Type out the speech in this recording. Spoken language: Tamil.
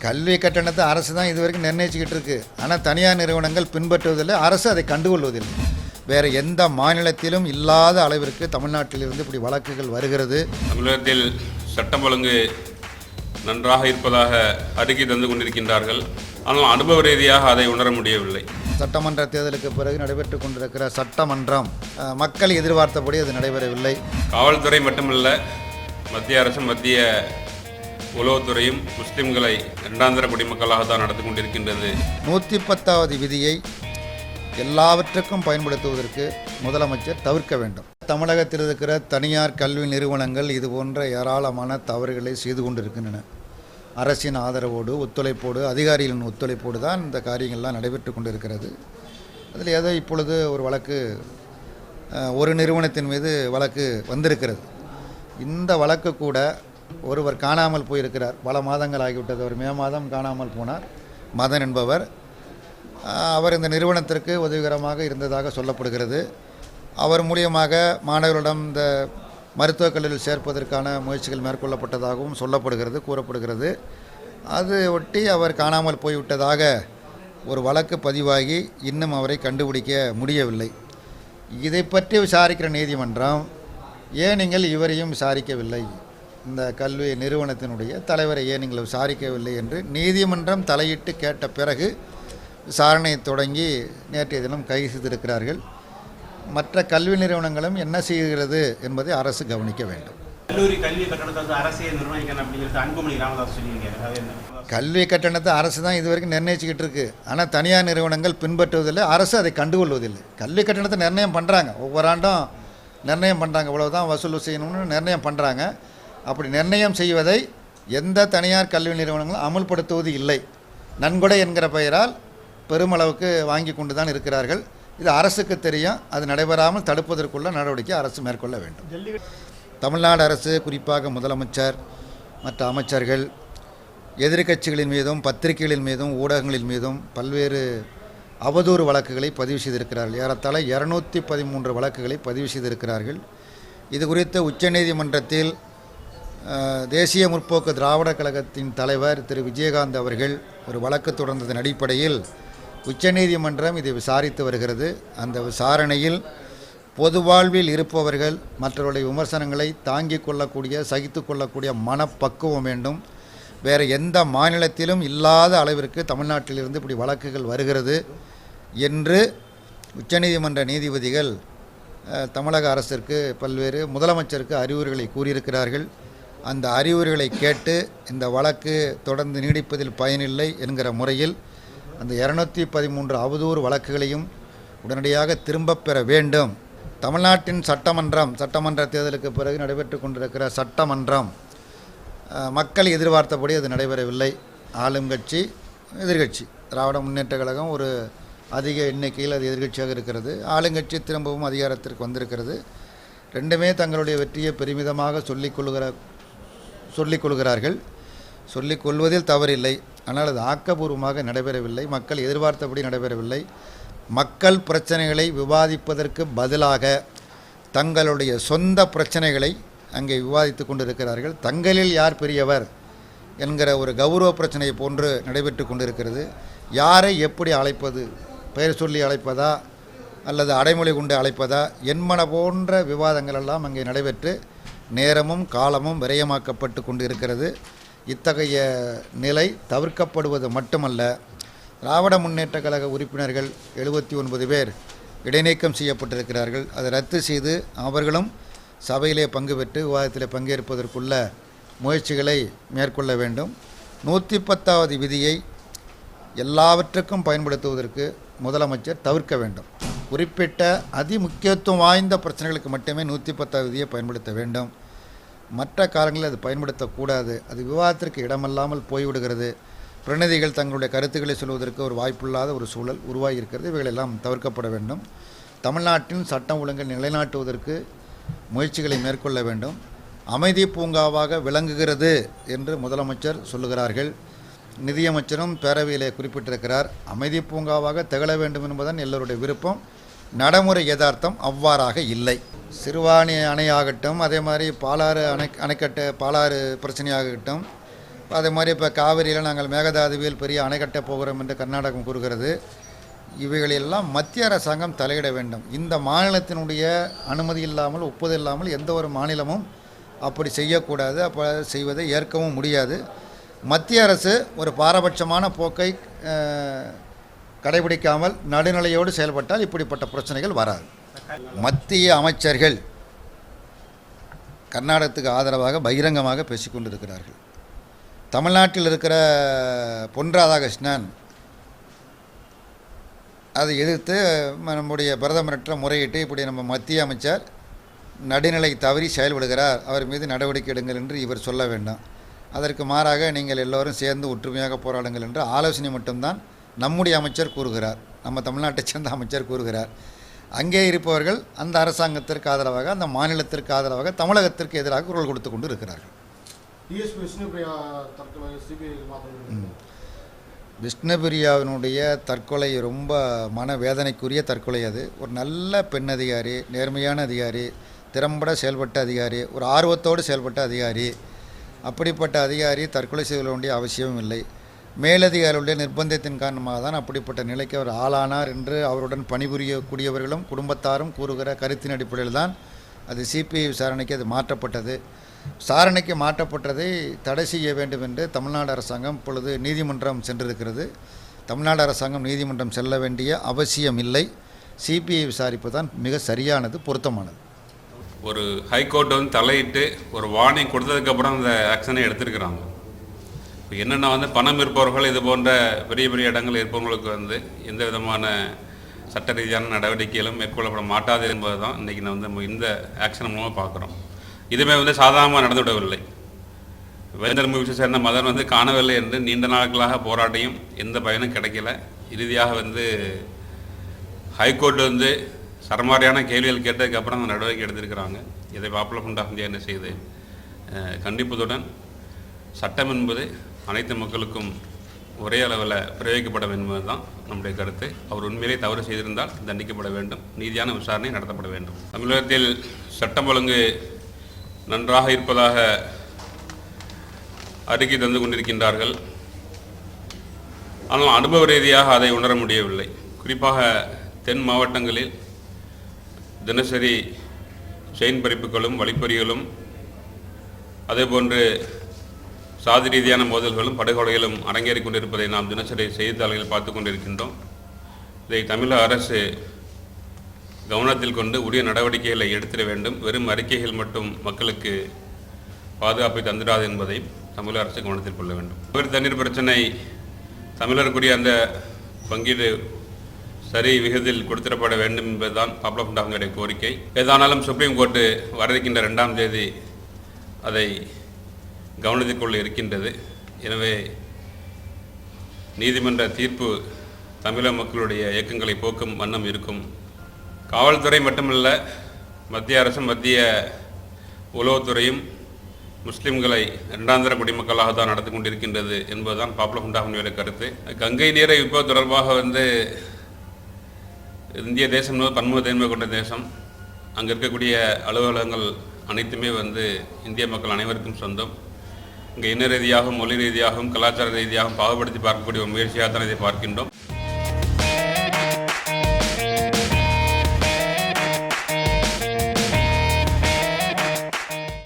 கல்வி கட்டணத்தை அரசு தான் இதுவரைக்கும் நிர்ணயிச்சுக்கிட்டு இருக்கு. ஆனால் தனியார் நிறுவனங்கள் பின்பற்றுவதில்லை, அரசு அதை கண்டுகொள்வதில்லை. வேறு எந்த மாநிலத்திலும் இல்லாத அளவிற்கு தமிழ்நாட்டிலிருந்து இப்படி வழக்குகள் வருகிறது. தமிழகத்தில் சட்டம் ஒழுங்கு நன்றாக இருப்பதாக அறிக்கை தந்து கொண்டிருக்கின்றார்கள். ஆனால் அனுபவ ரீதியாக அதை உணர முடியவில்லை. சட்டமன்ற தேர்தலுக்கு பிறகு நடைபெற்று கொண்டிருக்கிற சட்டமன்றம் மக்கள் எதிர்பார்த்தபடி அது நடைபெறவில்லை. காவல்துறை மட்டுமல்ல, மத்திய அரசும் மத்திய உளவுத்துறையும் முஸ்லிம்களை இரண்டாந்திர குடிமக்களாக தான் நடந்து கொண்டிருக்கின்றது. 110வது விதியை எல்லாவற்றுக்கும் பயன்படுத்துவதற்கு முதலமைச்சர் தவிர்க்க வேண்டும். தமிழகத்தில் இருக்கிற தனியார் கல்வி நிறுவனங்கள் இது போன்ற ஏராளமான தவறுகளை செய்து கொண்டிருக்கின்றன. அரசின் ஆதரவோடு ஒத்துழைப்போடு அதிகாரிகளின் ஒத்துழைப்போடு தான் இந்த காரியங்கள்லாம் நடைபெற்று கொண்டிருக்கிறது. அதில் ஏதோ இப்பொழுது ஒரு வழக்கு ஒரு நிறுவனத்தின் மீது வழக்கு வந்திருக்கிறது. இந்த வழக்கு கூட ஒருவர் காணாமல் போயிருக்கிறார். பல மாதங்கள் ஆகிவிட்டது. அவர் மே மாதம் காணாமல் போனார். மதன் என்பவர். அவர் இந்த நிறுவனத்திற்கு உதவிகரமாக இருந்ததாக சொல்லப்படுகிறது. அவர் மூலியமாக மாணவர்களிடம் இந்த மருத்துவக் கல்லூரியில் சேர்ப்பதற்கான முயற்சிகள் மேற்கொள்ளப்பட்டதாகவும் சொல்லப்படுகிறது, கூறப்படுகிறது. அது ஒட்டி அவர் காணாமல் போய்விட்டதாக ஒரு வழக்கு பதிவாகி இன்னும் அவரை கண்டுபிடிக்க முடியவில்லை. இதை பற்றி விசாரிக்கிற நீதிமன்றம் ஏன் நீங்கள் இவரையும் விசாரிக்கவில்லை, இந்த கல்வி நிறுவனத்தினுடைய தலைவரை ஏன் நீங்கள் விசாரிக்கவில்லை என்று நீதிமன்றம் தலையிட்டு கேட்ட பிறகு விசாரணை தொடங்கி நேற்றைய தினம் கைது செய்திருக்கிறார்கள். மற்ற கல்வி நிறுவனங்களும் என்ன செய்கிறது என்பதை அரசு கவனிக்க வேண்டும். கல்வி கட்டணத்தை அரசு தான் இதுவரைக்கும் நிர்ணயிச்சுக்கிட்டு இருக்கு. ஆனால் தனியார் நிறுவனங்கள் பின்பற்றுவதில்லை, அரசு அதை கண்டுகொள்வதில்லை. கல்வி கட்டணத்தை நிர்ணயம் பண்ணுறாங்க, ஒவ்வொரு ஆண்டும் நிர்ணயம் பண்ணுறாங்க, இவ்வளவுதான் வசூல் செய்யணும்னு நிர்ணயம் பண்ணுறாங்க. அப்படி நிர்ணயம் செய்வதை எந்த தனியார் கல்வி நிறுவனங்களும் அமுல்படுத்துவது இல்லை. நன்கொடை என்கிற பெயரால் பெருமளவுக்கு வாங்கி கொண்டு தான் இருக்கிறார்கள். இது அரசுக்கு தெரியும். அது நடைபெறாமல் தடுப்பதற்குள்ள நடவடிக்கை அரசு மேற்கொள்ள வேண்டும். தமிழ்நாடு அரசு, குறிப்பாக முதலமைச்சர் மற்ற அமைச்சர்கள் எதிர்க்கட்சிகளின் மீதும் பத்திரிகைகளின் மீதும் ஊடகங்களின் மீதும் பல்வேறு அவதூறு வழக்குகளை பதிவு செய்திருக்கிறார்கள். ஏறத்தாழ 213 வழக்குகளை பதிவு செய்திருக்கிறார்கள். இது குறித்து உச்சநீதிமன்றத்தில் தேசிய முற்போக்கு திராவிட கழகத்தின் தலைவர் திரு விஜயகாந்த் அவர்கள் ஒரு வழக்கு தொடர்ந்ததன் அடிப்படையில் உச்சநீதிமன்றம் இதை விசாரித்து வருகிறது. அந்த விசாரணையில் பொது வாழ்வில் இருப்பவர்கள் மற்றவருடைய விமர்சனங்களை தாங்கிக் கொள்ளக்கூடிய, சகித்து கொள்ளக்கூடிய மனப்பக்குவம் வேண்டும். வேறு எந்த மாநிலத்திலும் இல்லாத அளவிற்கு தமிழ்நாட்டிலிருந்து இப்படி வழக்குகள் வருகிறது என்று உச்சநீதிமன்ற நீதிபதிகள் தமிழக அரசிற்கு பல்வேறு முதலமைச்சருக்கு அறிவுரைகளை கூறியிருக்கிறார்கள். அந்த அறிவுரைகளை கேட்டு இந்த வழக்கு தொடர்ந்து நீடிப்பதில் பயனில்லை என்கிற முறையில் அந்த 213 அவதூறு வழக்குகளையும் உடனடியாக திரும்பப் பெற வேண்டும். தமிழ்நாட்டின் சட்டமன்ற தேர்தலுக்கு பிறகு நடைபெற்று கொண்டிருக்கிற சட்டமன்றம் மக்கள் எதிர்பார்த்தபடி அது நடைபெறவில்லை. ஆளும் கட்சி, எதிர்கட்சி, திராவிட முன்னேற்ற கழகம் ஒரு அதிக எண்ணிக்கையில் அது எதிர்கட்சியாக இருக்கிறது. ஆளுங்கட்சி திரும்பவும் அதிகாரத்திற்கு வந்திருக்கிறது. ரெண்டுமே தங்களுடைய வெற்றியை பெருமிதமாக சொல்லிக்கொள்கிறார்கள். சொல்லிக்கொள்வதில் தவறில்லை. ஆனால் அது ஆக்கப்பூர்வமாக நடைபெறவில்லை. மக்கள் எதிர்பார்த்தபடி நடைபெறவில்லை. மக்கள் பிரச்சனைகளை விவாதிப்பதற்கு பதிலாக தங்களுடைய சொந்த பிரச்சனைகளை அங்கே விவாதித்து கொண்டிருக்கிறார்கள். தங்களில் யார் பெரியவர் என்கிற ஒரு கௌரவ பிரச்சனையை போன்று நடைபெற்று கொண்டிருக்கிறது. யாரை எப்படி அழைப்பது, பெயர் சொல்லி அழைப்பதா அல்லது அடைமொழி கொண்டு அழைப்பதா என்பன போன்ற விவாதங்கள் எல்லாம் அங்கே நடைபெற்று நேரமும் காலமும் விரயமாக்கப்பட்டு கொண்டு இருக்கிறது. இத்தகைய நிலை தவிர்க்கப்படுவது மட்டுமல்ல, திராவிட முன்னேற்ற கழக உறுப்பினர்கள் 79 பேர் இடைநீக்கம் செய்யப்பட்டிருக்கிறார்கள். அதை ரத்து செய்து அவர்களும் சபையிலே பங்கு பெற்று விவாதத்தில் பங்கேற்பதற்குள்ள முயற்சிகளை மேற்கொள்ள வேண்டும். 110வது விதியை எல்லாவற்றுக்கும் பயன்படுத்துவதற்கு முதலமைச்சர் தவிர்க்க வேண்டும். குறிப்பிட்ட அதிமுக்கியத்துவம் வாய்ந்த பிரச்சனைகளுக்கு மட்டுமே 110வது விதியை பயன்படுத்த வேண்டும். மற்ற காலங்களில் அது பயன்படுத்தக்கூடாது. அது விவாதத்திற்கு இடமல்லாமல் போய்விடுகிறது. பிரதிநிதிகள் தங்களுடைய கருத்துக்களை சொல்வதற்கு ஒரு வாய்ப்பில்லாத ஒரு சூழல் உருவாகி இருக்கிறது. இவைகளெல்லாம் தவிர்க்கப்பட வேண்டும். தமிழ்நாட்டின் சட்டம் ஒழுங்கை நிலைநாட்டுவதற்கு முயற்சிகளை மேற்கொள்ள வேண்டும். அமைதி பூங்காவாக விளங்குகிறது என்று முதலமைச்சர் சொல்லுகிறார்கள். நிதியமைச்சரும் பேரவையிலே குறிப்பிட்டிருக்கிறார். அமைதி பூங்காவாக திகழ வேண்டும் என்பதுதான் எல்லோருடைய விருப்பம். நடைமுறை யதார்த்தம் அவ்வாறாக இல்லை. சிறுவாணி அணையாகட்டும், அதே மாதிரி பாலாறு அணைக்கட்டு பாலாறு பிரச்சனையாகட்டும், அதே மாதிரி இப்போ காவிரியில் நாங்கள் மேகதாதுவில் பெரிய அணை கட்டப் போகிறோம் என்று கர்நாடகம் கூறுகிறது. இவைகளெல்லாம் மத்திய அரசாங்கம் தலையிட வேண்டும். இந்த மாநிலத்தினுடைய அனுமதி இல்லாமல், ஒப்புதல் இல்லாமல் எந்த ஒரு மாநிலமும் அப்படி செய்யக்கூடாது. அப்போ செய்வதை ஏற்கவும் முடியாது. மத்திய அரசு ஒரு பாரபட்சமான போக்கை கடைபிடிக்காமல் நடுநிலையோடு செயல்பட்டால் இப்படிப்பட்ட பிரச்சனைகள் வராது. மத்திய அமைச்சர்கள் கர்நாடகத்துக்கு ஆதரவாக பகிரங்கமாக பேசிக்கொண்டிருக்கிறார்கள். தமிழ்நாட்டில் இருக்கிற பொன் ராதாகிருஷ்ணன் அதை எதிர்த்து நம்முடைய பிரதமர்கிட்ட முறையிட்டு இப்படி நம்ம மத்திய அமைச்சர் நடுநிலை தவறி செயல்படுகிறார், அவர் மீது நடவடிக்கை எடுங்கள் என்று இவர் சொல்ல வேண்டாம். அதற்கு மாறாக நீங்கள் எல்லோரும் சேர்ந்து ஒற்றுமையாக போராடுங்கள் என்று ஆலோசனை மட்டும்தான் நம்முடைய அமைச்சர் கூறுகிறார், நம்ம தமிழ்நாட்டைச் சேர்ந்த அமைச்சர் கூறுகிறார். அங்கே இருப்பவர்கள் அந்த அரசாங்கத்திற்கு ஆதரவாக, அந்த மாநிலத்திற்கு ஆதரவாக, தமிழகத்திற்கு எதிராக குரல் கொடுத்து கொண்டு இருக்கிறார்கள். விஷ்ணுபிரியாவினுடைய தற்கொலை ரொம்ப மனவேதனைக்குரிய தற்கொலை. அது ஒரு நல்ல பெண் அதிகாரி, நேர்மையான அதிகாரி, திறம்பட செயல்பட்ட அதிகாரி, ஒரு ஆர்வத்தோடு செயல்பட்ட அதிகாரி. அப்படிப்பட்ட அதிகாரி தற்கொலை செய்ய வேண்டிய அவசியமும் இல்லை. மேலதிகாரிகளுடைய நிர்பந்தத்தின் காரணமாக தான் அப்படிப்பட்ட நிலைக்கு அவர் ஆளானார் என்று அவருடன் பணிபுரியக்கூடியவர்களும் குடும்பத்தாரும் கூறுகிற கருத்தின் அடிப்படையில் தான் அது சிபிஐ விசாரணைக்கு அது மாற்றப்பட்டது. விசாரணைக்கு மாற்றப்பட்டதை தடை செய்ய வேண்டும் என்று தமிழ்நாடு அரசாங்கம் இப்பொழுது நீதிமன்றம் சென்றிருக்கிறது. தமிழ்நாடு அரசாங்கம் நீதிமன்றம் செல்ல வேண்டிய அவசியம் இல்லை. சிபிஐ விசாரிப்பு தான் மிக சரியானது, பொருத்தமானது. ஒரு ஹைகோர்ட் வந்து தலையிட்டு ஒரு வார்னிங் கொடுத்ததுக்கப்புறம் அந்த ஆக்ஷனை எடுத்திருக்கிறாங்க. இப்போ என்னென்னா பணம் இருப்பவர்கள், இது போன்ற பெரிய பெரிய இடங்கள் இருப்பவங்களுக்கு எந்த விதமான சட்ட ரீதியான நடவடிக்கைகளும் மேற்கொள்ளப்பட மாட்டாது என்பது தான் இன்றைக்கி நம்ம இந்த ஆக்ஷன் மூலமாக பார்க்குறோம். இதுவுமே சாதாரணமாக நடந்துவிடவில்லை. வேந்தர் மூவிஸை சேர்ந்த மதன் காணவில்லை என்று நீண்ட நாட்களாக போராட்டியும் எந்த பயனும் கிடைக்கல. இறுதியாக ஹைகோர்ட் சரமாரியான கேள்விகள் கேட்டதுக்கப்புறம் அந்த நடவடிக்கை எடுத்திருக்கிறாங்க. இதை பாப்புலர் ஃப்ரண்ட் ஆஃப் இந்தியா என்ன செய்து கண்டிப்பதுடன் சட்டம் என்பது அனைத்து மக்களுக்கும் ஒரே அளவில் பிரயோகிக்கப்பட வேண்டும் என்பதுதான் நம்முடைய கருத்து. அவர் உண்மையிலே தவறு செய்திருந்தால் தண்டிக்கப்பட வேண்டும், நீதியான விசாரணை நடத்தப்பட வேண்டும். தமிழகத்தில் சட்டம் ஒழுங்கு நன்றாக இருப்பதாக அறிக்கை தந்து கொண்டிருக்கின்றார்கள். ஆனால் அனுபவ ரீதியாக அதை உணர முடியவில்லை. குறிப்பாக தென் மாவட்டங்களில் தினசரி செயின் பறிப்புகளும் வழிப்பறிகளும் அதேபோன்று சாதி ரீதியான மோதல்களும் படுகொலைகளும் அரங்கேறி கொண்டிருப்பதை நாம் தினசரி செய்தித்தாள்களில் பார்த்து கொண்டிருக்கின்றோம். இதை தமிழக அரசு கவனத்தில் கொண்டு உரிய நடவடிக்கைகளை எடுத்திட வேண்டும். வெறும் அறிக்கைகள் மட்டும் மக்களுக்கு பாதுகாப்பை தந்திராது என்பதை தமிழக அரசு கவனத்தில் கொள்ள வேண்டும். காவிரி தண்ணீர் பிரச்சனை தமிழருக்குரிய அந்த பங்கீடு சரி விகிதத்தில் கொடுத்திடப்பட வேண்டும் என்பதுதான் பாப்புலர் ஃப்ரண்ட் ஆஃப் இந்தியாவுடைய கோரிக்கை. ஏதானாலும் சுப்ரீம் கோர்ட்டு வர இருக்கின்ற 2ஆம் தேதி அதை கவனத்தில் கொள்ள இருக்கின்றது. எனவே நீதிமன்ற தீர்ப்பு தமிழக மக்களுடைய இயக்கங்களை போக்கும் வண்ணம் இருக்கும். காவல்துறை மட்டுமல்ல, மத்திய அரசும் மத்திய உளவுத்துறையும் முஸ்லிம்களை இரண்டாந்திர குடிமக்களாக தான் நடத்தி கொண்டிருக்கின்றது என்பதுதான் பாப்புலர் ஃப்ரண்ட் ஆஃப் இந்தியாவுடைய கருத்து. கங்கை நீரை இப்போ தொடர்பாக இந்திய தேசம் பன்முகத்தன்மை கொண்ட தேசம். அங்கே இருக்கக்கூடிய அலுவலகங்கள் அனைத்துமே இந்திய மக்கள் அனைவருக்கும் சொந்தம். இங்கே இன ரீதியாகவும் மொழி ரீதியாகவும் கலாச்சார ரீதியாகவும் பாகுபடுத்தி பார்க்கக்கூடிய ஒரு முயற்சியாக தான் இதை பார்க்கின்றோம்.